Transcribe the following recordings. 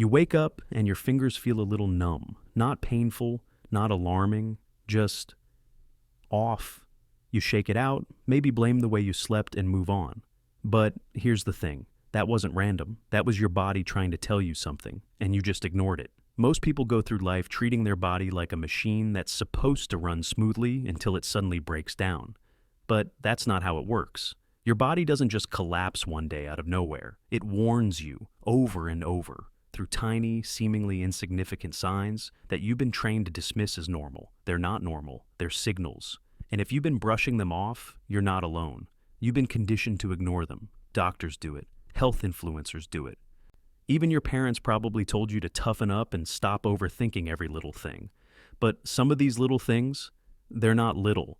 You wake up and your fingers feel a little numb, not painful, not alarming, just off. You shake it out, maybe blame the way you slept and move on. But here's the thing, that wasn't random. That was your body trying to tell you something, and you just ignored it. Most people go through life treating their body like a machine that's supposed to run smoothly until it suddenly breaks down. But that's not how it works. Your body doesn't just collapse one day out of nowhere. It warns you over and over through tiny, seemingly insignificant signs that you've been trained to dismiss as normal. They're not normal. They're signals. And if you've been brushing them off, you're not alone. You've been conditioned to ignore them. Doctors do it. Health influencers do it. Even your parents probably told you to toughen up and stop overthinking every little thing. But some of these little things, they're not little.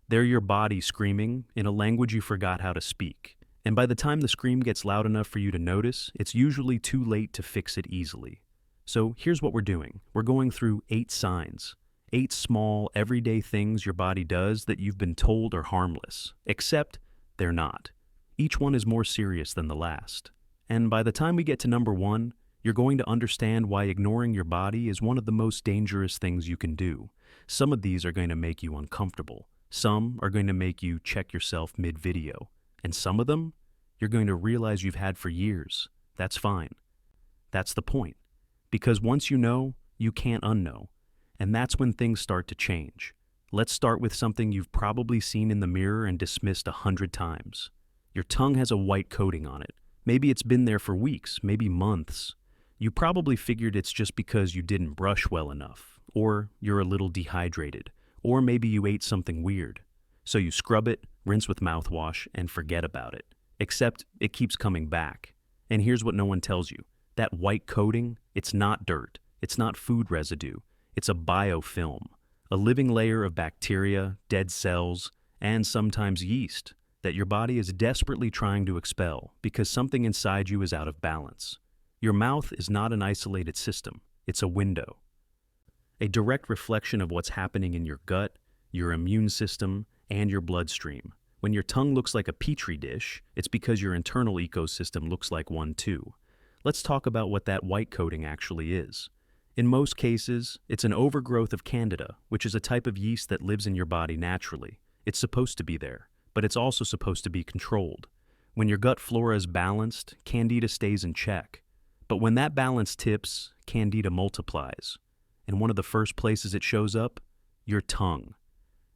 They're your body screaming in a language you forgot how to speak. And by the time the scream gets loud enough for you to notice, it's usually too late to fix it easily. So here's what we're doing. We're going through 8 signs. 8 small, everyday things your body does that you've been told are harmless, except they're not. Each one is more serious than the last. And by the time we get to number 1, you're going to understand why ignoring your body is one of the most dangerous things you can do. Some of these are going to make you uncomfortable. Some are going to make you check yourself mid-video. And some of them, you're going to realize you've had for years. That's fine. That's the point. Because once you know, you can't unknow. And that's when things start to change. Let's start with something you've probably seen in the mirror and dismissed 100 times. Your tongue has a white coating on it. Maybe it's been there for weeks, maybe months. You probably figured it's just because you didn't brush well enough, or you're a little dehydrated, or maybe you ate something weird. So you scrub it, rinse with mouthwash, and forget about it. Except it keeps coming back. And here's what no one tells you. That white coating, it's not dirt. It's not food residue. It's a biofilm, a living layer of bacteria, dead cells, and sometimes yeast that your body is desperately trying to expel because something inside you is out of balance. Your mouth is not an isolated system. It's a window. A direct reflection of what's happening in your gut, your immune system, and your bloodstream. When your tongue looks like a petri dish, it's because your internal ecosystem looks like one too. Let's talk about what that white coating actually is. In most cases, it's an overgrowth of Candida, which is a type of yeast that lives in your body naturally. It's supposed to be there, but it's also supposed to be controlled. When your gut flora is balanced, Candida stays in check. But when that balance tips, Candida multiplies. And one of the first places it shows up? Your tongue.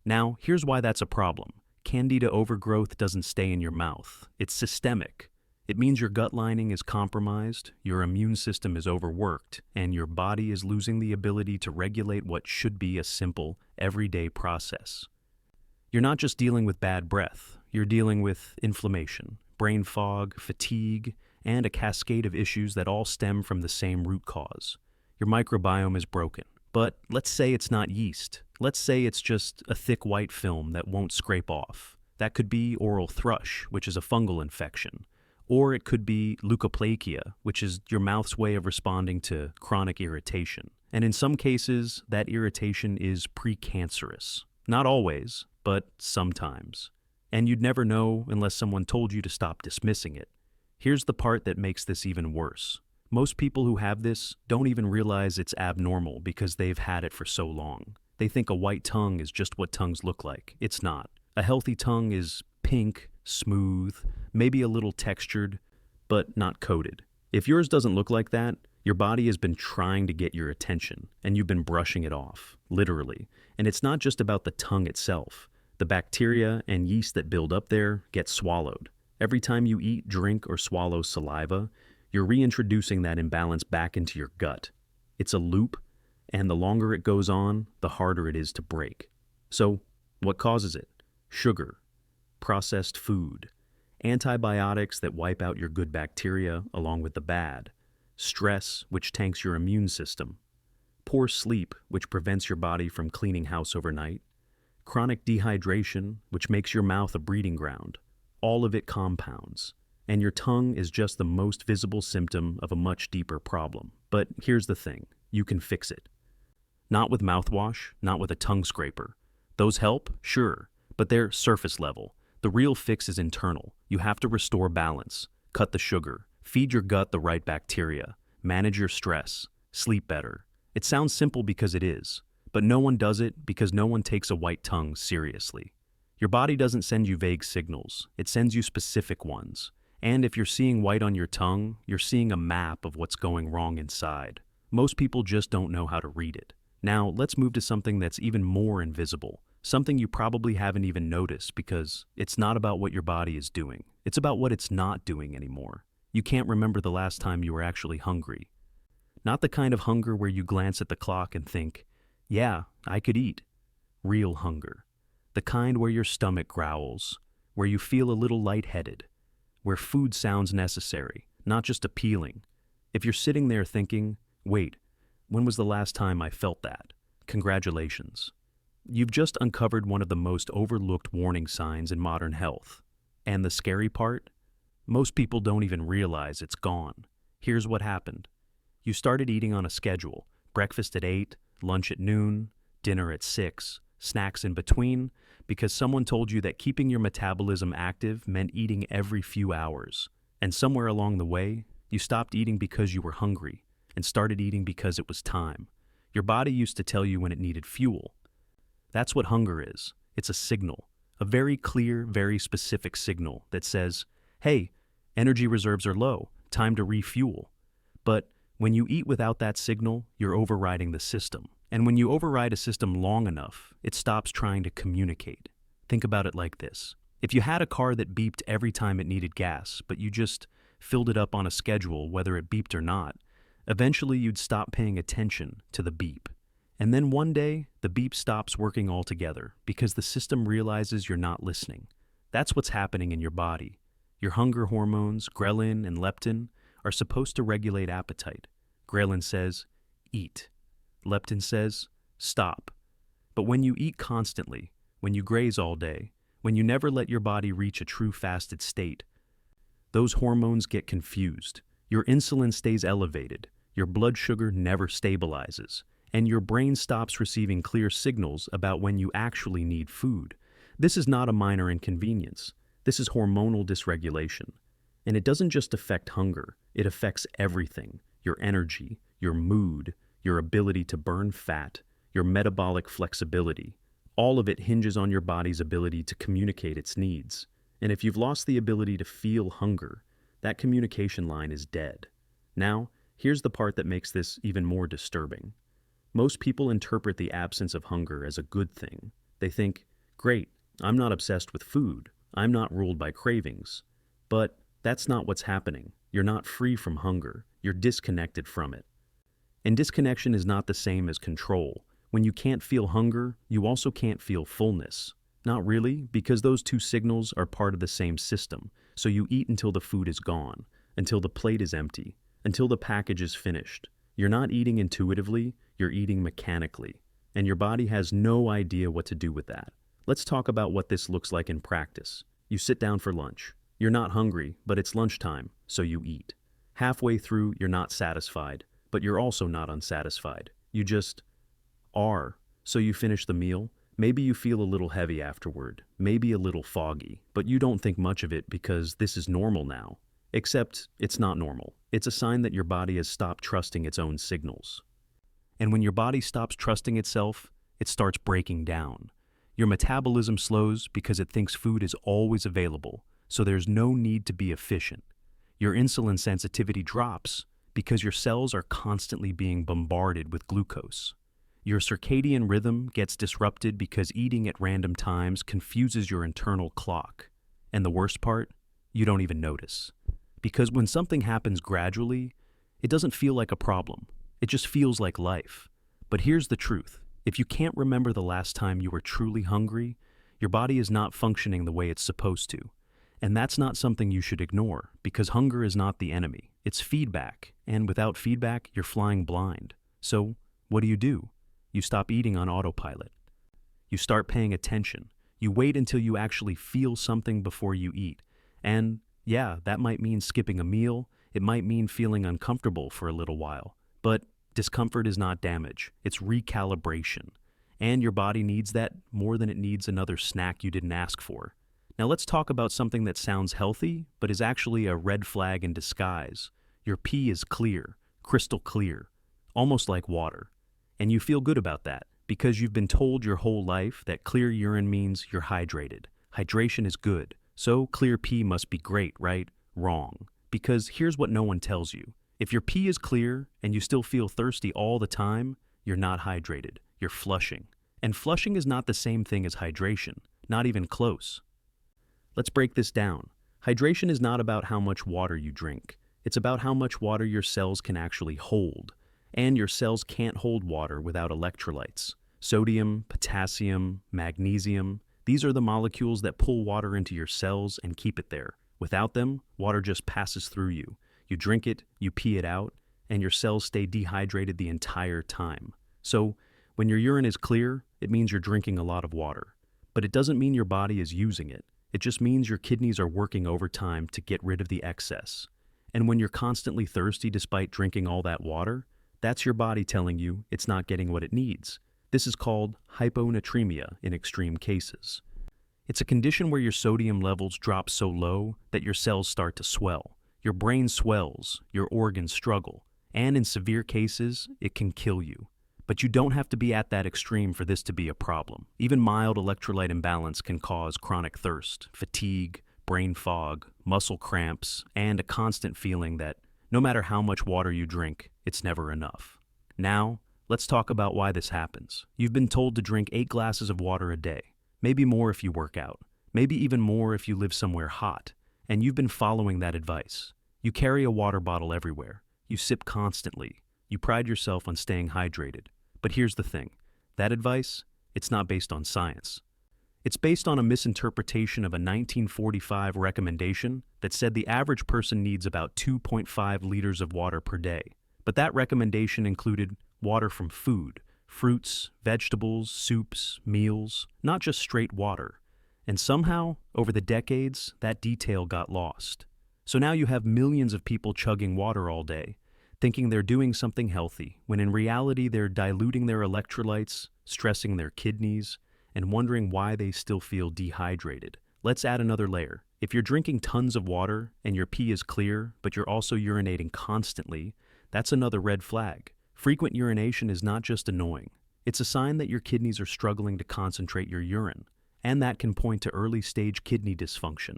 Now, here's why that's a problem. Candida overgrowth doesn't stay in your mouth. It's systemic. It means your gut lining is compromised, your immune system is overworked, and your body is losing the ability to regulate what should be a simple, everyday process. You're not just dealing with bad breath, you're dealing with inflammation, brain fog, fatigue, and a cascade of issues that all stem from the same root cause. Your microbiome is broken. But let's say it's not yeast. Let's say it's just a thick white film that won't scrape off. That could be oral thrush, which is a fungal infection. Or it could be leukoplakia, which is your mouth's way of responding to chronic irritation. And in some cases, that irritation is precancerous. Not always, but sometimes. And you'd never know unless someone told you to stop dismissing it. Here's the part that makes this even worse. Most people who have this don't even realize it's abnormal because they've had it for so long. They think a white tongue is just what tongues look like. It's not. A healthy tongue is pink, smooth, maybe a little textured, but not coated. If yours doesn't look like that, your body has been trying to get your attention, and you've been brushing it off, literally. And it's not just about the tongue itself. The bacteria and yeast that build up there get swallowed. Every time you eat, drink, or swallow saliva, you're reintroducing that imbalance back into your gut. It's a loop, and the longer it goes on, the harder it is to break. So, what causes it? Sugar, processed food, antibiotics that wipe out your good bacteria along with the bad, stress, which tanks your immune system, poor sleep, which prevents your body from cleaning house overnight, chronic dehydration, which makes your mouth a breeding ground. All of it compounds. And your tongue is just the most visible symptom of a much deeper problem. But here's the thing, you can fix it. Not with mouthwash, not with a tongue scraper. Those help, sure, but they're surface level. The real fix is internal. You have to restore balance, cut the sugar, feed your gut the right bacteria, manage your stress, sleep better. It sounds simple because it is, but no one does it because no one takes a white tongue seriously. Your body doesn't send you vague signals, it sends you specific ones. And if you're seeing white on your tongue, you're seeing a map of what's going wrong inside. Most people just don't know how to read it. Now, let's move to something that's even more invisible, something you probably haven't even noticed because it's not about what your body is doing. It's about what it's not doing anymore. You can't remember the last time you were actually hungry. Not the kind of hunger where you glance at the clock and think, yeah, I could eat. Real hunger. The kind where your stomach growls, where you feel a little lightheaded, where food sounds necessary, not just appealing. If you're sitting there thinking, wait, when was the last time I felt that? Congratulations. You've just uncovered one of the most overlooked warning signs in modern health. And the scary part? Most people don't even realize it's gone. Here's what happened. You started eating on a schedule, breakfast at 8, lunch at noon, dinner at 6, snacks in between, because someone told you that keeping your metabolism active meant eating every few hours. And somewhere along the way, you stopped eating because you were hungry and started eating because it was time. Your body used to tell you when it needed fuel. That's what hunger is. It's a signal, a very clear, very specific signal that says, hey, energy reserves are low, time to refuel. But when you eat without that signal, you're overriding the system. And when you override a system long enough, it stops trying to communicate. Think about it like this. If you had a car that beeped every time it needed gas, but you just filled it up on a schedule whether it beeped or not, eventually you'd stop paying attention to the beep. And then one day, the beep stops working altogether because the system realizes you're not listening. That's what's happening in your body. Your hunger hormones, ghrelin and leptin, are supposed to regulate appetite. Ghrelin says, eat. Leptin says, stop. But when you eat constantly, when you graze all day, when you never let your body reach a true fasted state, those hormones get confused. Your insulin stays elevated, your blood sugar never stabilizes, and your brain stops receiving clear signals about when you actually need food. This is not a minor inconvenience. This is hormonal dysregulation. And it doesn't just affect hunger, it affects everything. Your energy, your mood, your ability to burn fat, your metabolic flexibility. All of it hinges on your body's ability to communicate its needs. And if you've lost the ability to feel hunger, that communication line is dead. Now, here's the part that makes this even more disturbing. Most people interpret the absence of hunger as a good thing. They think, great, I'm not obsessed with food. I'm not ruled by cravings. But that's not what's happening. You're not free from hunger. You're disconnected from it. And disconnection is not the same as control. When you can't feel hunger, you also can't feel fullness. Not really, because those two signals are part of the same system. So you eat until the food is gone, until the plate is empty, until the package is finished. You're not eating intuitively, you're eating mechanically. And your body has no idea what to do with that. Let's talk about what this looks like in practice. You sit down for lunch. You're not hungry, but it's lunchtime, so you eat. Halfway through, you're not satisfied, but you're also not unsatisfied. You just are. So you finish the meal. Maybe you feel a little heavy afterward, maybe a little foggy, but you don't think much of it because this is normal now. Except it's not normal. It's a sign that your body has stopped trusting its own signals. And when your body stops trusting itself, it starts breaking down. Your metabolism slows because it thinks food is always available, so there's no need to be efficient. Your insulin sensitivity drops because your cells are constantly being bombarded with glucose. Your circadian rhythm gets disrupted because eating at random times confuses your internal clock. And the worst part? You don't even notice. Because when something happens gradually, it doesn't feel like a problem. It just feels like life. But here's the truth. If you can't remember the last time you were truly hungry, your body is not functioning the way it's supposed to. And that's not something you should ignore, because hunger is not the enemy. It's feedback, and without feedback, you're flying blind. So, what do? You stop eating on autopilot. You start paying attention. You wait until you actually feel something before you eat. And, yeah, that might mean skipping a meal. It might mean feeling uncomfortable for a little while. But discomfort is not damage. It's recalibration. And your body needs that more than it needs another snack you didn't ask for. Now let's talk about something that sounds healthy, but is actually a red flag in disguise. Your pee is clear, crystal clear, almost like water. And you feel good about that because you've been told your whole life that clear urine means you're hydrated. Hydration is good, so clear pee must be great, right? Wrong. Because here's what no one tells you. If your pee is clear and you still feel thirsty all the time, you're not hydrated. You're flushing. And flushing is not the same thing as hydration, not even close. Let's break this down. Hydration is not about how much water you drink. It's about how much water your cells can actually hold. And your cells can't hold water without electrolytes. Sodium, potassium, magnesium, these are the molecules that pull water into your cells and keep it there. Without them, water just passes through you. You drink it, you pee it out, and your cells stay dehydrated the entire time. So, when your urine is clear, it means you're drinking a lot of water. But it doesn't mean your body is using it. It just means your kidneys are working overtime to get rid of the excess. And when you're constantly thirsty despite drinking all that water, that's your body telling you it's not getting what it needs. This is called hyponatremia in extreme cases. It's a condition where your sodium levels drop so low that your cells start to swell. Your brain swells, your organs struggle, and in severe cases, it can kill you. But you don't have to be at that extreme for this to be a problem. Even mild electrolyte imbalance can cause chronic thirst, fatigue, brain fog, muscle cramps, and a constant feeling that no matter how much water you drink, it's never enough. Now, let's talk about why this happens. You've been told to drink 8 glasses of water a day, maybe more if you work out, maybe even more if you live somewhere hot, and you've been following that advice. You carry a water bottle everywhere. You sip constantly. You pride yourself on staying hydrated. But here's the thing. That advice, it's not based on science. It's based on a misinterpretation of a 1945 recommendation that said the average person needs about 2.5 liters of water per day. But that recommendation included water from food, fruits, vegetables, soups, meals, not just straight water. And somehow, over the decades, that detail got lost. So now you have millions of people chugging water all day, thinking they're doing something healthy, when in reality they're diluting their electrolytes, stressing their kidneys, and wondering why they still feel dehydrated. Let's add another layer. If you're drinking tons of water and your pee is clear, but you're also urinating constantly, that's another red flag. Frequent urination is not just annoying. It's a sign that your kidneys are struggling to concentrate your urine, and that can point to early-stage kidney dysfunction,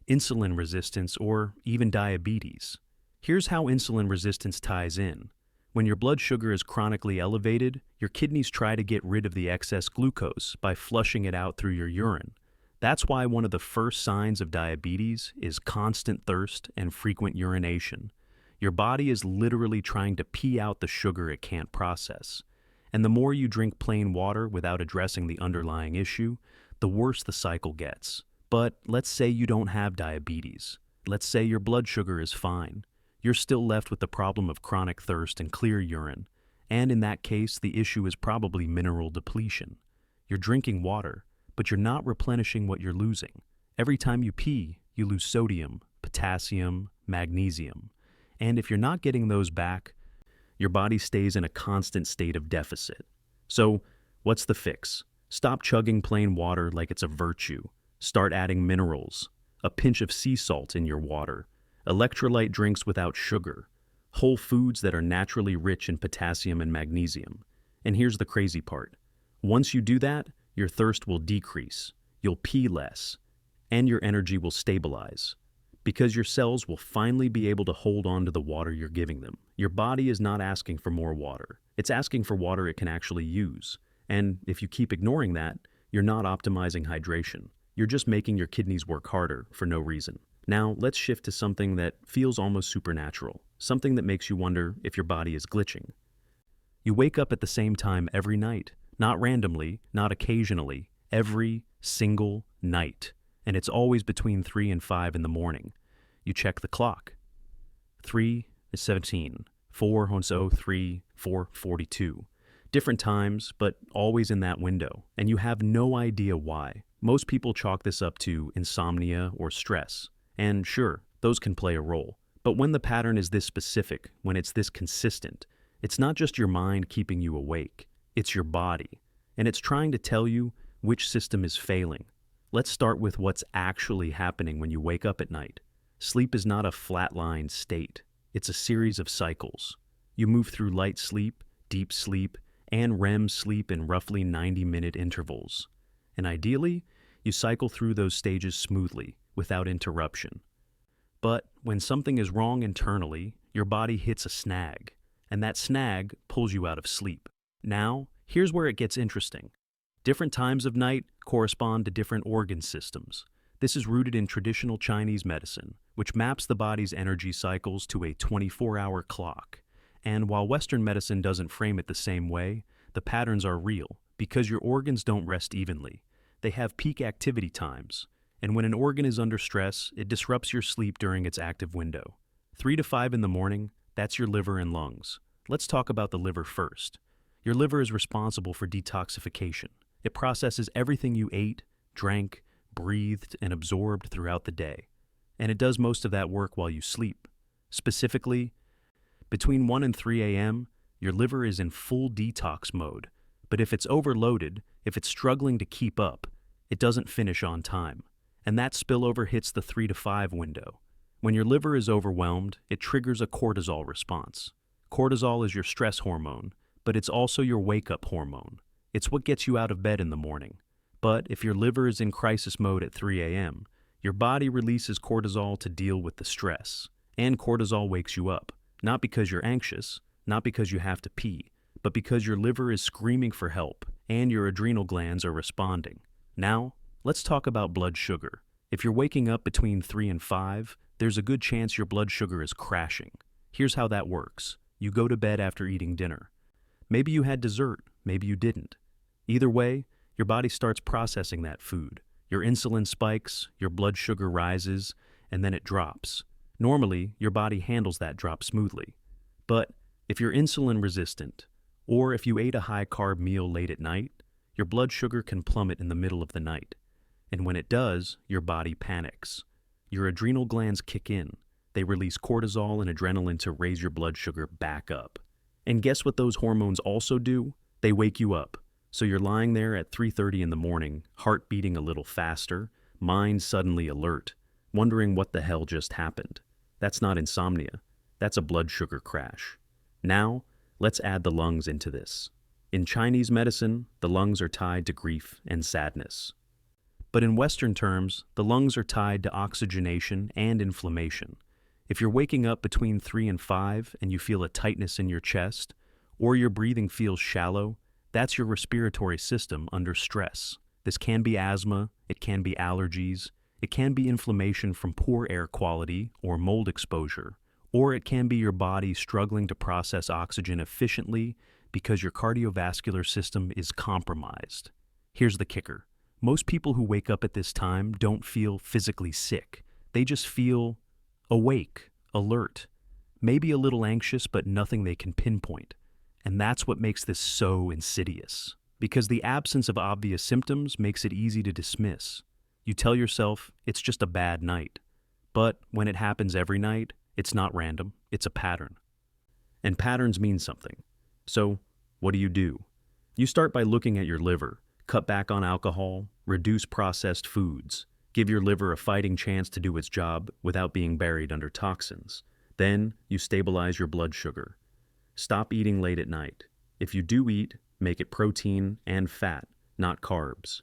insulin resistance, or even diabetes. Here's how insulin resistance ties in. When your blood sugar is chronically elevated, your kidneys try to get rid of the excess glucose by flushing it out through your urine. That's why one of the first signs of diabetes is constant thirst and frequent urination. Your body is literally trying to pee out the sugar it can't process. And the more you drink plain water without addressing the underlying issue, the worse the cycle gets. But let's say you don't have diabetes. Let's say your blood sugar is fine. You're still left with the problem of chronic thirst and clear urine. And in that case, the issue is probably mineral depletion. You're drinking water, but you're not replenishing what you're losing. Every time you pee, you lose sodium, potassium, magnesium. And if you're not getting those back, your body stays in a constant state of deficit. So, what's the fix? Stop chugging plain water like it's a virtue. Start adding minerals, a pinch of sea salt in your water, electrolyte drinks without sugar, whole foods that are naturally rich in potassium and magnesium. And here's the crazy part. Once you do that, your thirst will decrease, you'll pee less, and your energy will stabilize. Because your cells will finally be able to hold on to the water you're giving them. Your body is not asking for more water. It's asking for water it can actually use. And if you keep ignoring that, you're not optimizing hydration. You're just making your kidneys work harder for no reason. Now, let's shift to something that feels almost supernatural, something that makes you wonder if your body is glitching. You wake up at the same time every night, not randomly, not occasionally, every single night. And it's always between 3 and 5 in the morning. You check the clock. 3 is 17, 4 is 03, 4:42. Different times, but always in that window, and you have no idea why. Most people chalk this up to insomnia or stress, and sure, those can play a role. But when the pattern is this specific, when it's this consistent, it's not just your mind keeping you awake, it's your body, and it's trying to tell you which system is failing. Let's start with what's actually happening when you wake up at night. Sleep is not a flatline state. It's a series of cycles. You move through light sleep, deep sleep, and REM sleep in roughly 90-minute intervals. And ideally, you cycle through those stages smoothly, without interruption. But when something is wrong internally, your body hits a snag, and that snag pulls you out of sleep. Now, here's where it gets interesting. Different times of night correspond to different organ systems. This is rooted in traditional Chinese medicine, which maps the body's energy cycles to a 24-hour clock. And while Western medicine doesn't frame it the same way, the patterns are real, because your organs don't rest evenly. They have peak activity times, and when an organ is under stress, it disrupts your sleep during its active window. 3 to 5 in the morning, that's your liver and lungs. Let's talk about the liver first. Your liver is responsible for detoxification. It processes everything you ate, drank, breathed, and absorbed throughout the day. And it does most of that work while you sleep. Specifically, between 1 and 3 a.m., your liver is in full detox mode. But if it's overloaded, if it's struggling to keep up, it doesn't finish on time. And that spillover hits the 3 to 5 window. When your liver is overwhelmed, it triggers a cortisol response. Cortisol is your stress hormone, but it's also your wake-up hormone. It's what gets you out of bed in the morning. But if your liver is in crisis mode at 3 a.m., your body releases cortisol to deal with the stress. And cortisol wakes you up, not because you're anxious, not because you have to pee, but because your liver is screaming for help and your adrenal glands are responding. Now, let's talk about blood sugar. If you're waking up between 3 and 5, there's a good chance your blood sugar is crashing. Here's how that works. You go to bed after eating dinner. Maybe you had dessert, maybe you didn't. Either way, your body starts processing that food. Your insulin spikes, your blood sugar rises, and then it drops. Normally, your body handles that drop smoothly. But if you're insulin resistant, or if you ate a high-carb meal late at night, your blood sugar can plummet in the middle of the night. And when it does, your body panics. Your adrenal glands kick in. They release cortisol and adrenaline to raise your blood sugar back up. And guess what those hormones also do? They wake you up. So you're lying there at 3:30 in the morning, heart beating a little faster, mind suddenly alert, wondering what the hell just happened. That's not insomnia. That's a blood sugar crash. Now, let's add the lungs into this. In Chinese medicine, the lungs are tied to grief and sadness. But in Western terms, the lungs are tied to oxygenation and inflammation. If you're waking up between 3 and 5 and you feel a tightness in your chest, or your breathing feels shallow, that's your respiratory system under stress. This can be asthma, it can be allergies, it can be inflammation from poor air quality or mold exposure, or it can be your body struggling to process oxygen efficiently because your cardiovascular system is compromised. Here's the kicker. Most people who wake up at this time don't feel physically sick. They just feel awake, alert, maybe a little anxious, but nothing they can pinpoint. And that's what makes this so insidious. Because the absence of obvious symptoms makes it easy to dismiss. You tell yourself it's just a bad night. But when it happens every night, it's not random, it's a pattern. And patterns mean something. So, what do? You start by looking at your liver, cut back on alcohol, reduce processed foods, give your liver a fighting chance to do its job without being buried under toxins. Then, you stabilize your blood sugar. Stop eating late at night. If you do eat, make it protein and fat, not carbs.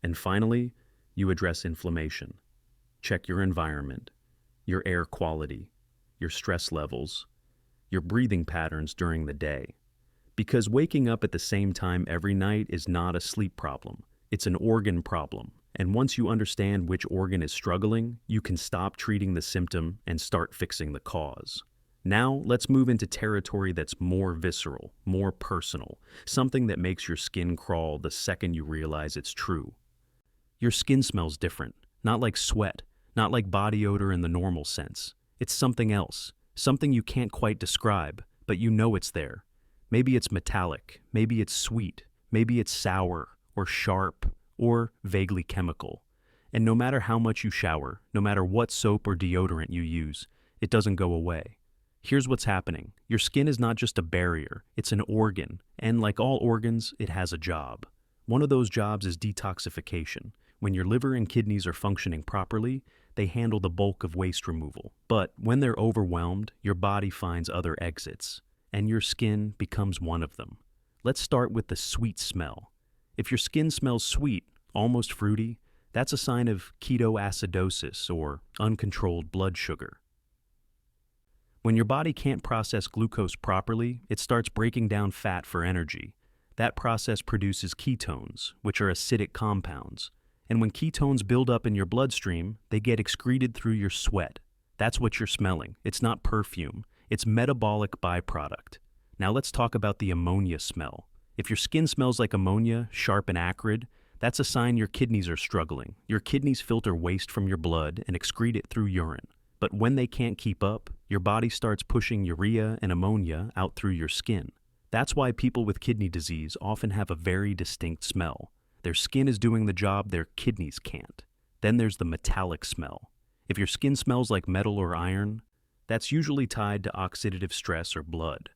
And finally, you address inflammation. Check your environment, your air quality, your stress levels, your breathing patterns during the day. Because waking up at the same time every night is not a sleep problem. It's an organ problem. And once you understand which organ is struggling, you can stop treating the symptom and start fixing the cause. Now, let's move into territory that's more visceral, more personal, something that makes your skin crawl the second you realize it's true. Your skin smells different, not like sweat, not like body odor in the normal sense. It's something else, something you can't quite describe, but you know it's there. Maybe it's metallic, maybe it's sweet, maybe it's sour, or sharp, or vaguely chemical. And no matter how much you shower, no matter what soap or deodorant you use, it doesn't go away. Here's what's happening. Your skin is not just a barrier, it's an organ, and like all organs, it has a job. One of those jobs is detoxification. When your liver and kidneys are functioning properly, they handle the bulk of waste removal. But when they're overwhelmed, your body finds other exits. and your skin becomes one of them. Let's start with the sweet smell. If your skin smells sweet, almost fruity, that's a sign of ketoacidosis or uncontrolled blood sugar. When your body can't process glucose properly, it starts breaking down fat for energy. That process produces ketones, which are acidic compounds. And when ketones build up in your bloodstream, they get excreted through your sweat. That's what you're smelling. It's not perfume. It's metabolic byproduct. Now let's talk about the ammonia smell. If your skin smells like ammonia, sharp and acrid, that's a sign your kidneys are struggling. Your kidneys filter waste from your blood and excrete it through urine. But when they can't keep up, your body starts pushing urea and ammonia out through your skin. That's why people with kidney disease often have a very distinct smell. Their skin is doing the job their kidneys can't. Then there's the metallic smell. If your skin smells like metal or iron, that's usually tied to oxidative stress or blood.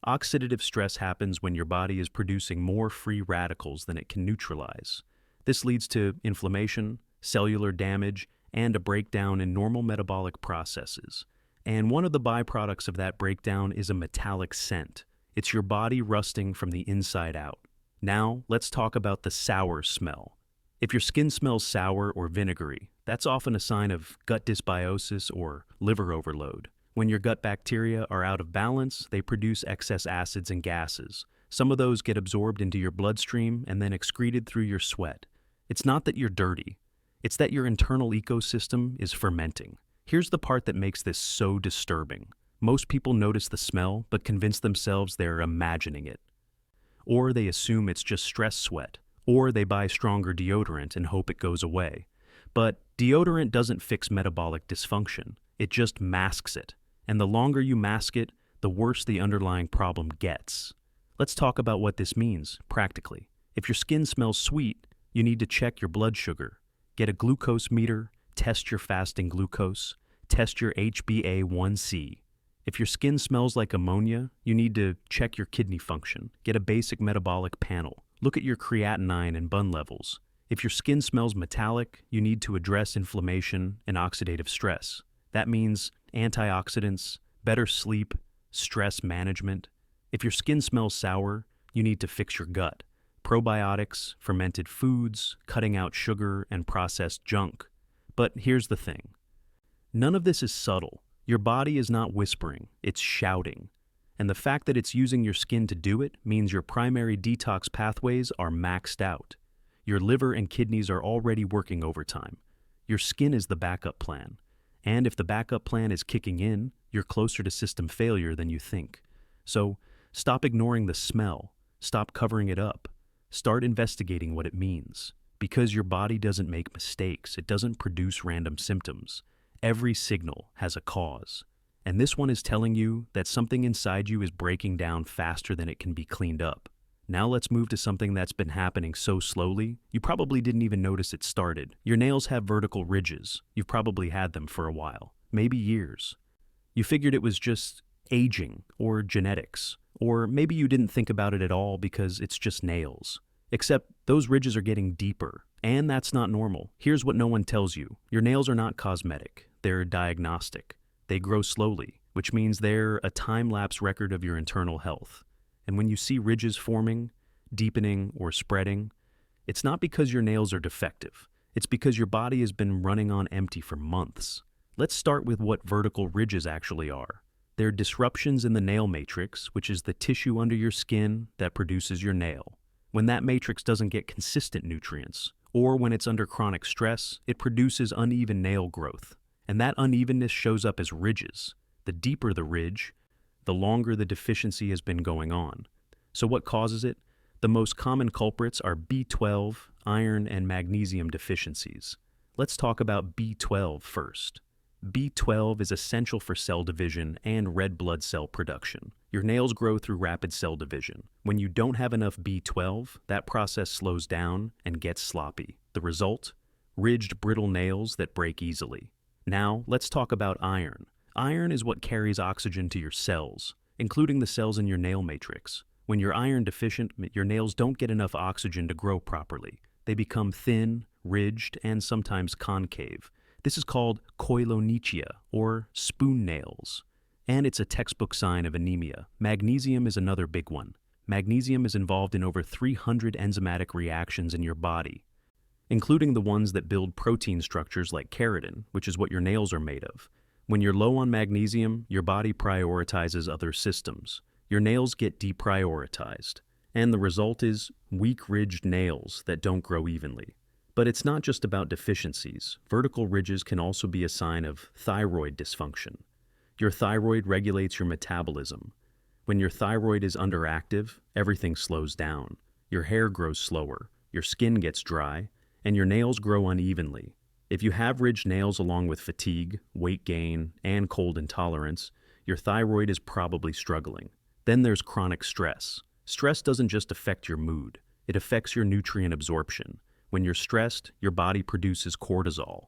Oxidative stress happens when your body is producing more free radicals than it can neutralize. This leads to inflammation, cellular damage, and a breakdown in normal metabolic processes. And one of the byproducts of that breakdown is a metallic scent. It's your body rusting from the inside out. Now, let's talk about the sour smell. If your skin smells sour or vinegary, that's often a sign of gut dysbiosis or liver overload. When your gut bacteria are out of balance, they produce excess acids and gases. Some of those get absorbed into your bloodstream and then excreted through your sweat. It's not that you're dirty. It's that your internal ecosystem is fermenting. Here's the part that makes this so disturbing. Most people notice the smell, but convince themselves they're imagining it. Or they assume it's just stress sweat. Or they buy stronger deodorant and hope it goes away. But deodorant doesn't fix metabolic dysfunction. It just masks it. And the longer you mask it, the worse the underlying problem gets. Let's talk about what this means, practically. If your skin smells sweet, you need to check your blood sugar. Get a glucose meter, test your fasting glucose, test your HbA1c. If your skin smells like ammonia, you need to check your kidney function. Get a basic metabolic panel. Look at your creatinine and bun levels. If your skin smells metallic, you need to address inflammation and oxidative stress. That means antioxidants, better sleep, stress management. If your skin smells sour, you need to fix your gut. Probiotics, fermented foods, cutting out sugar, and processed junk. But here's the thing. None of this is subtle. Your body is not whispering, it's shouting. And the fact that it's using your skin to do it means your primary detox pathways are maxed out. Your liver and kidneys are already working overtime. Your skin is the backup plan. And if the backup plan is kicking in, you're closer to system failure than you think. So stop ignoring the smell. Stop covering it up. Start investigating what it means. Because your body doesn't make mistakes. It doesn't produce random symptoms. Every signal has a cause. And this one is telling you that something inside you is breaking down faster than it can be cleaned up. Now let's move to something that's been happening so slowly, you probably didn't even notice it started. Your nails have vertical ridges. You've probably had them for a while, maybe years. You figured it was just aging or genetics, or maybe you didn't think about it at all because it's just nails. Except those ridges are getting deeper, and that's not normal. Here's what no one tells you. Your nails are not cosmetic. They're diagnostic. They grow slowly, which means they're a time-lapse record of your internal health. And when you see ridges forming, deepening, or spreading, it's not because your nails are defective. It's because your body has been running on empty for months. Let's start with what vertical ridges actually are. They're disruptions in the nail matrix, which is the tissue under your skin that produces your nail. When that matrix doesn't get consistent nutrients, or when it's under chronic stress, it produces uneven nail growth. And that unevenness shows up as ridges. The deeper the ridge, the longer the deficiency has been going on. So what causes it? The most common culprits are B12, iron, and magnesium deficiencies. Let's talk about B12 first. B12 is essential for cell division and red blood cell production. Your nails grow through rapid cell division. When you don't have enough B12, that process slows down and gets sloppy. The result? Ridged, brittle nails that break easily. Now, let's talk about iron. Iron is what carries oxygen to your cells, including the cells in your nail matrix. When you're iron deficient, your nails don't get enough oxygen to grow properly. They become thin, ridged, and sometimes concave. This is called koilonychia, or spoon nails. And it's a textbook sign of anemia. Magnesium is another big one. Magnesium is involved in over 300 enzymatic reactions in your body, including the ones that build protein structures like keratin, which is what your nails are made of. When you're low on magnesium, your body prioritizes other systems. Your nails get deprioritized, and the result is weak-ridged nails that don't grow evenly. But it's not just about deficiencies. Vertical ridges can also be a sign of thyroid dysfunction. Your thyroid regulates your metabolism. When your thyroid is underactive, everything slows down. Your hair grows slower, your skin gets dry, and your nails grow unevenly. If you have ridged nails along with fatigue, weight gain, and cold intolerance, your thyroid is probably struggling. Then there's chronic stress. Stress doesn't just affect your mood, it affects your nutrient absorption. When you're stressed, your body produces cortisol.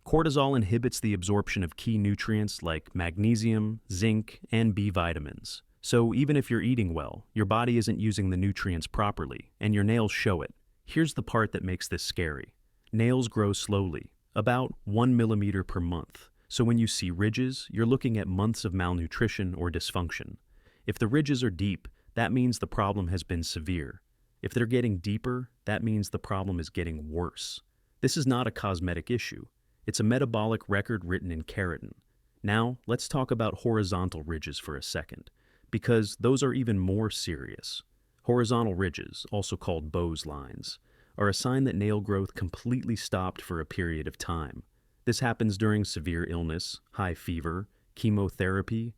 Cortisol inhibits the absorption of key nutrients like magnesium, zinc, and B vitamins. So even if you're eating well, your body isn't using the nutrients properly, and your nails show it. Here's the part that makes this scary. Nails grow slowly, about 1 millimeter per month. So when you see ridges, you're looking at months of malnutrition or dysfunction. If the ridges are deep, that means the problem has been severe. If they're getting deeper, that means the problem is getting worse. This is not a cosmetic issue. It's a metabolic record written in keratin. Now, let's talk about horizontal ridges for a second, because those are even more serious. Horizontal ridges, also called Bowes lines, are a sign that nail growth completely stopped for a period of time. This happens during severe illness, high fever, chemotherapy,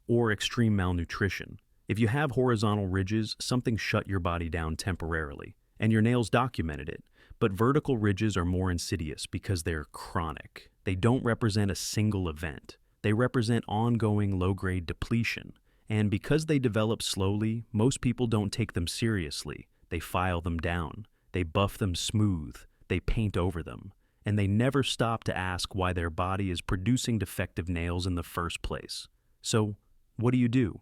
or extreme malnutrition. If you have horizontal ridges, something shut your body down temporarily, and your nails documented it. But vertical ridges are more insidious because they're chronic. They don't represent a single event. They represent ongoing low-grade depletion. And because they develop slowly, most people don't take them seriously. They file them down. They buff them smooth. They paint over them. And they never stop to ask why their body is producing defective nails in the first place. So, what do?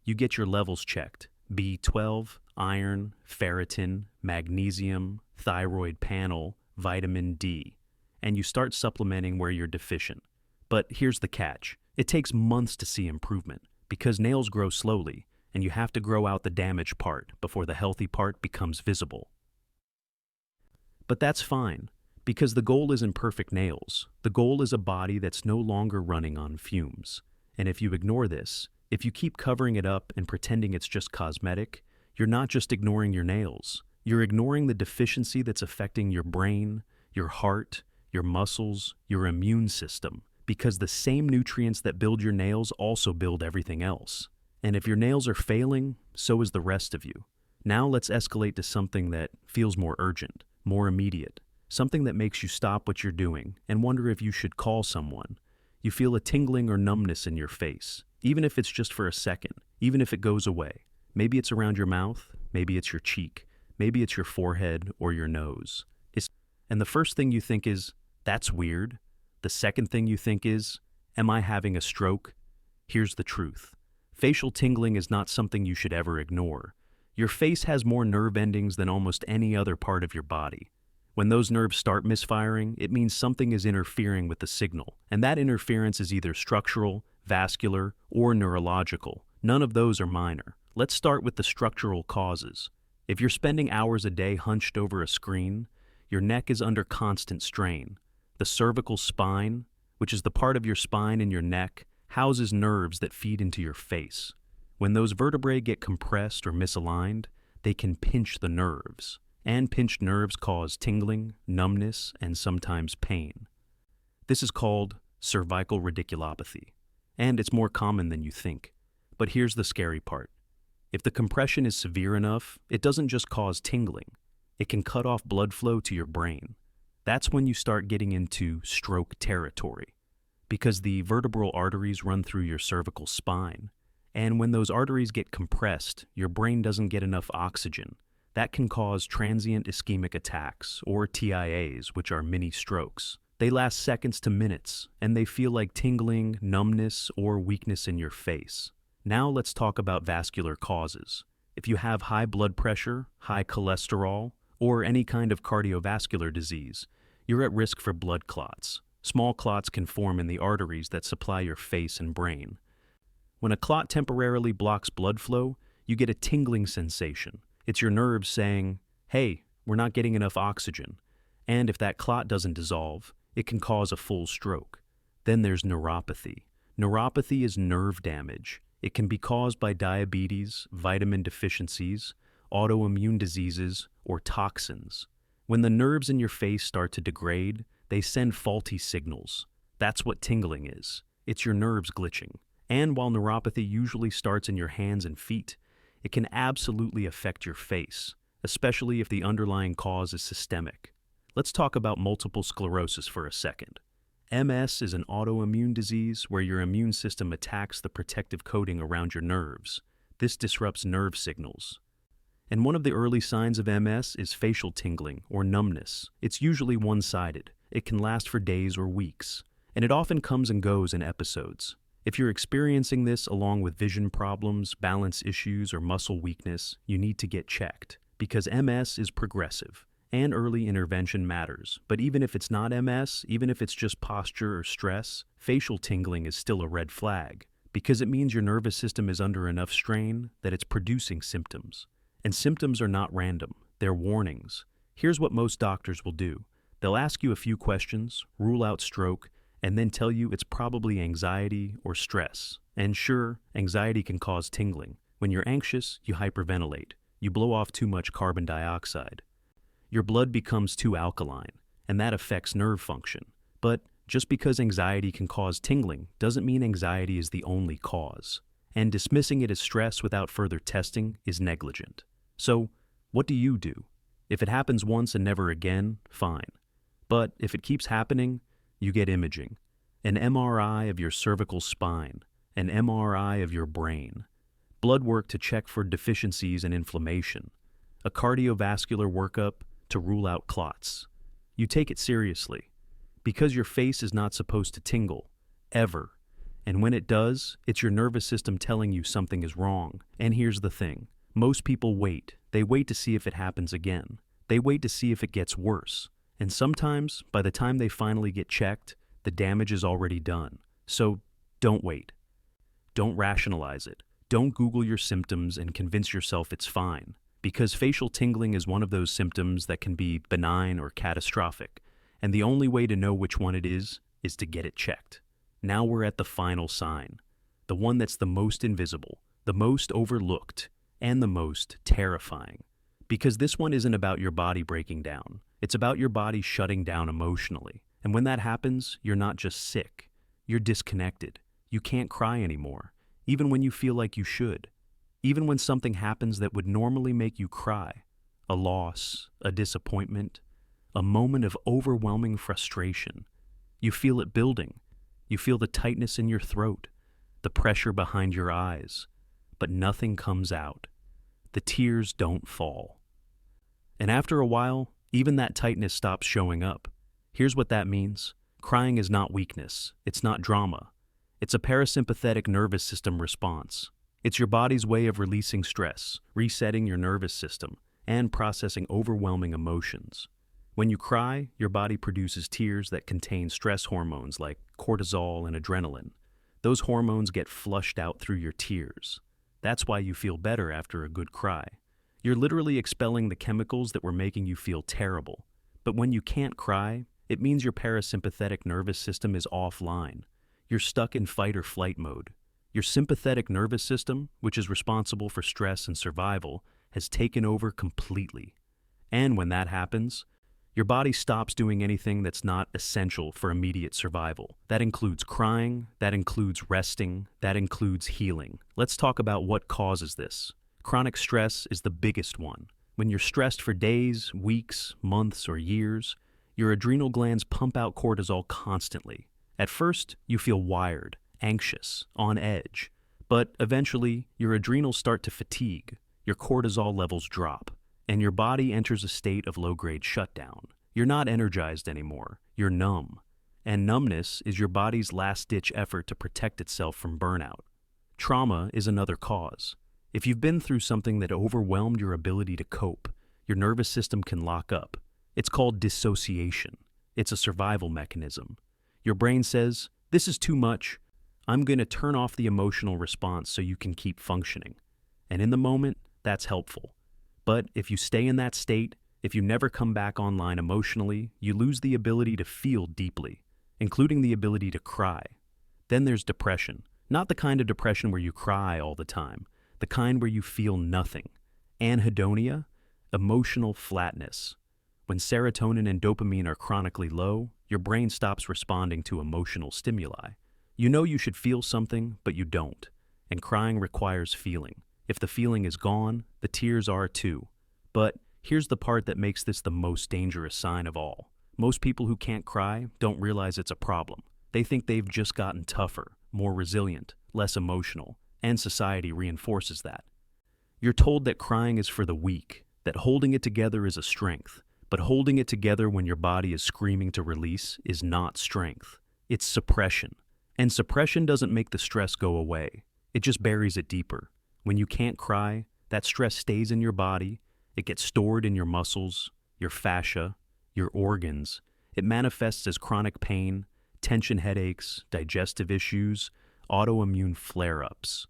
You get your levels checked. B12, iron, ferritin, magnesium, thyroid panel, vitamin D. And you start supplementing where you're deficient. But here's the catch. It takes months to see improvement, because nails grow slowly, and you have to grow out the damaged part before the healthy part becomes visible. But that's fine, because the goal isn't perfect nails. The goal is a body that's no longer running on fumes. And if you ignore this, if you keep covering it up and pretending it's just cosmetic, you're not just ignoring your nails. You're ignoring the deficiency that's affecting your brain, your heart, your muscles, your immune system, because the same nutrients that build your nails also build everything else. And if your nails are failing, so is the rest of you. Now let's escalate to something that feels more urgent, more immediate, something that makes you stop what you're doing and wonder if you should call someone. You feel a tingling or numbness in your face, even if it's just for a second, even if it goes away. Maybe it's around your mouth, maybe it's your cheek, maybe it's your forehead or your nose. And the first thing you think is, that's weird. The second thing you think is, am I having a stroke? Here's the truth. Facial tingling is not something you should ever ignore. Your face has more nerve endings than almost any other part of your body. When those nerves start misfiring, it means something is interfering with the signal, and that interference is either structural, vascular, or neurological. None of those are minor. Let's start with the structural causes. If you're spending hours a day hunched over a screen, your neck is under constant strain. The cervical spine, which is the part of your spine in your neck, houses nerves that feed into your face. When those vertebrae get compressed or misaligned, they can pinch the nerves. And pinched nerves cause tingling, numbness, and sometimes pain. This is called cervical radiculopathy, and it's more common than you think. But here's the scary part. If the compression is severe enough, it doesn't just cause tingling. It can cut off blood flow to your brain. That's when you start getting into stroke territory, because the vertebral arteries run through your cervical spine. And when those arteries get compressed, your brain doesn't get enough oxygen. That can cause transient ischemic attacks, or TIAs, which are mini strokes. They last seconds to minutes, and they feel like tingling, numbness, or weakness in your face. Now let's talk about vascular causes. If you have high blood pressure, high cholesterol, or any kind of cardiovascular disease, you're at risk for blood clots. Small clots can form in the arteries that supply your face and brain. When a clot temporarily blocks blood flow, you get a tingling sensation. It's your nerves saying, hey, we're not getting enough oxygen. And if that clot doesn't dissolve, it can cause a full stroke. Then there's neuropathy. Neuropathy is nerve damage. It can be caused by diabetes, vitamin deficiencies, autoimmune diseases, or toxins. When the nerves in your face start to degrade, they send faulty signals. That's what tingling is. It's your nerves glitching. And while neuropathy usually starts in your hands and feet, it can absolutely affect your face, especially if the underlying cause is systemic. Let's talk about multiple sclerosis for a second. MS is an autoimmune disease where your immune system attacks the protective coating around your nerves. This disrupts nerve signals. And one of the early signs of MS is facial tingling or numbness. It's usually one-sided. It can last for days or weeks, and it often comes and goes in episodes. If you're experiencing this along with vision problems, balance issues, or muscle weakness, you need to get checked, because MS is progressive, and early intervention matters. But even if it's not MS, even if it's just posture or stress, facial tingling is still a red flag, because it means your nervous system is under enough strain that it's producing symptoms. And symptoms are not random, they're warnings. Here's what most doctors will do. They'll ask you a few questions, rule out stroke, and then tell you it's probably anxiety or stress. And sure, anxiety can cause tingling. When you're anxious, you hyperventilate. You blow off too much carbon dioxide. Your blood becomes too alkaline, and that affects nerve function. But just because anxiety can cause tingling doesn't mean anxiety is the only cause. And dismissing it as stress without further testing is negligent. So, what do you do? If it happens once and never again, fine. But if it keeps happening, you get imaging. An MRI of your cervical spine, an MRI of your brain, blood work to check for deficiencies and inflammation, a cardiovascular workup to rule out clots. You take it seriously, because your face is not supposed to tingle, ever. And when it does, it's your nervous system telling you something is wrong. And here's the thing. Most people wait. They wait to see if it happens again. They wait to see if it gets worse. And sometimes, by the time they finally get checked, the damage is already done. So, don't wait. Don't rationalize it. Don't Google your symptoms and convince yourself it's fine. Because facial tingling is one of those symptoms that can be benign or catastrophic. And the only way to know which one it is to get it checked. Now we're at the final sign. The one that's the most invisible, the most overlooked, and the most terrifying. Because this one isn't about your body breaking down. It's about your body shutting down emotionally. And when that happens, you're not just sick. You're disconnected. You can't cry anymore, even when you feel like you should. Even when something happens that would normally make you cry. A loss, a disappointment, a moment of overwhelming frustration. You feel it building. You feel the tightness in your throat, the pressure behind your eyes, but nothing comes out. The tears don't fall. And after a while, even that tightness stops showing up. Here's what that means. Crying is not weakness. It's not drama. It's a parasympathetic nervous system response. It's your body's way of releasing stress, resetting your nervous system, and processing overwhelming emotions. When you cry, your body produces tears that contain stress hormones like cortisol and adrenaline. Those hormones get flushed out through your tears. That's why you feel better after a good cry. You're literally expelling the chemicals that were making you feel terrible. But when you can't cry, it means your parasympathetic nervous system is offline. You're stuck in fight or flight mode. Your sympathetic nervous system, which is responsible for stress and survival, has taken over completely. And when that happens, your body stops doing anything that's not essential for immediate survival. That includes crying, that includes resting, that includes healing. Let's talk about what causes this. Chronic stress is the biggest one. When you're stressed for days, weeks, months, or years, your adrenal glands pump out cortisol constantly. At first, you feel wired, anxious, on edge. But eventually, your adrenals start to fatigue, your cortisol levels drop, and your body enters a state of low-grade shutdown. You're not energized anymore, you're numb. And numbness is your body's last-ditch effort to protect itself from burnout. Trauma is another cause. If you've been through something that overwhelmed your ability to cope, your nervous system can lock up. It's called dissociation. It's a survival mechanism. Your brain says, "This is too much. I'm going to turn off the emotional response so you can keep functioning. And in the moment, that's helpful. But if you stay in that state, if you never come back online emotionally, you lose the ability to feel deeply, including the ability to cry. Then there's depression. Not the kind of depression where you cry all the time, the kind where you feel nothing. Anhedonia, emotional flatness. When serotonin and dopamine are chronically low, your brain stops responding to emotional stimuli. You know you should feel something, but you don't. And crying requires feeling. If the feeling is gone, the tears are too. But here's the part that makes this the most dangerous sign of all. Most people who can't cry don't realize it's a problem. They think they've just gotten tougher, more resilient, less emotional, and society reinforces that. You're told that crying is for the weak, that holding it together is a strength. But holding it together when your body is screaming to release is not strength. It's suppression. And suppression doesn't make the stress go away. It just buries it deeper. When you can't cry, that stress stays in your body. It gets stored in your muscles, your fascia, your organs. It manifests as chronic pain, tension headaches, digestive issues, autoimmune flare-ups.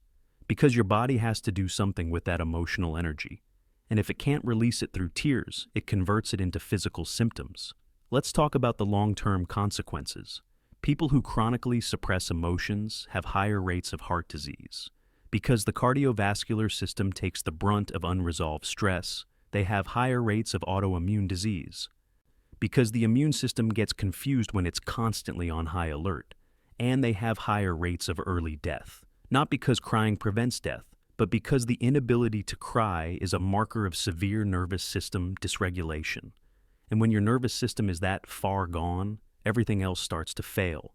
Because your body has to do something with that emotional energy. And if it can't release it through tears, it converts it into physical symptoms. Let's talk about the long-term consequences. People who chronically suppress emotions have higher rates of heart disease. Because the cardiovascular system takes the brunt of unresolved stress, they have higher rates of autoimmune disease. Because the immune system gets confused when it's constantly on high alert. And they have higher rates of early death. Not because crying prevents death, but because the inability to cry is a marker of severe nervous system dysregulation. And when your nervous system is that far gone, everything else starts to fail.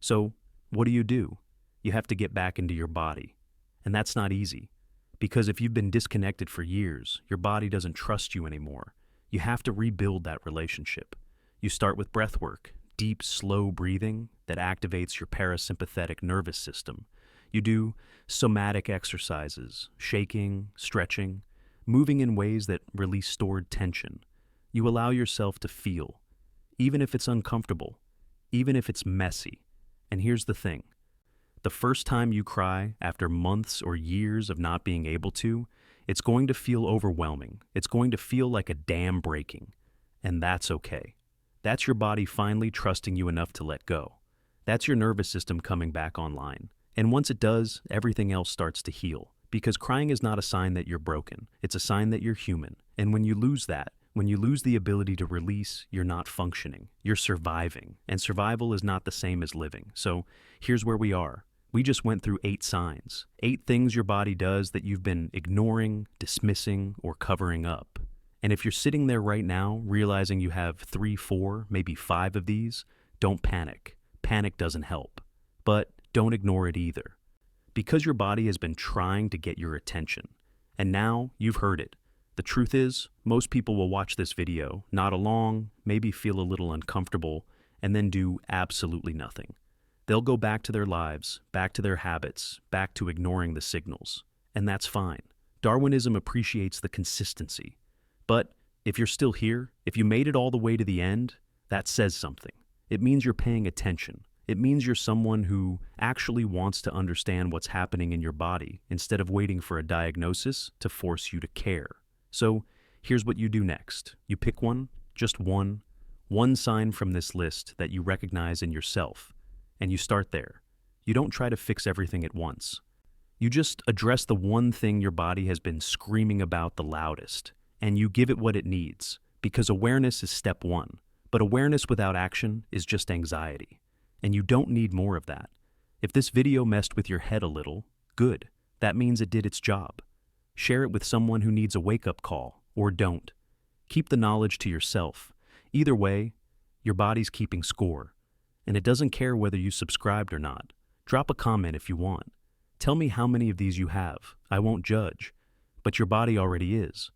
So, what do? You have to get back into your body. And that's not easy. Because if you've been disconnected for years, your body doesn't trust you anymore. You have to rebuild that relationship. You start with breath work, deep, slow breathing that activates your parasympathetic nervous system. You do somatic exercises, shaking, stretching, moving in ways that release stored tension. You allow yourself to feel, even if it's uncomfortable, even if it's messy. And here's the thing. The first time you cry, after months or years of not being able to, it's going to feel overwhelming. It's going to feel like a dam breaking. And that's okay. That's your body finally trusting you enough to let go. That's your nervous system coming back online. And once it does, everything else starts to heal. Because crying is not a sign that you're broken. It's a sign that you're human. And when you lose that, when you lose the ability to release, you're not functioning. You're surviving. And survival is not the same as living. So here's where we are. We just went through 8 signs. 8 things your body does that you've been ignoring, dismissing, or covering up. And if you're sitting there right now, realizing you have 3, 4, maybe 5 of these, don't panic. Panic doesn't help. But don't ignore it either. Because your body has been trying to get your attention. And now you've heard it. The truth is, most people will watch this video, nod along, maybe feel a little uncomfortable, and then do absolutely nothing. They'll go back to their lives, back to their habits, back to ignoring the signals. And that's fine. Darwinism appreciates the consistency. But if you're still here, if you made it all the way to the end, that says something. It means you're paying attention. It means you're someone who actually wants to understand what's happening in your body instead of waiting for a diagnosis to force you to care. So here's what you do next. You pick one, just one sign from this list that you recognize in yourself. And you start there. You don't try to fix everything at once. You just address the one thing your body has been screaming about the loudest, and you give it what it needs, because awareness is step 1. But awareness without action is just anxiety. And you don't need more of that. If this video messed with your head a little, good. That means it did its job. Share it with someone who needs a wake-up call, or don't. Keep the knowledge to yourself. Either way, your body's keeping score. And it doesn't care whether you subscribed or not. Drop a comment if you want. Tell me how many of these you have. I won't judge. But your body already is.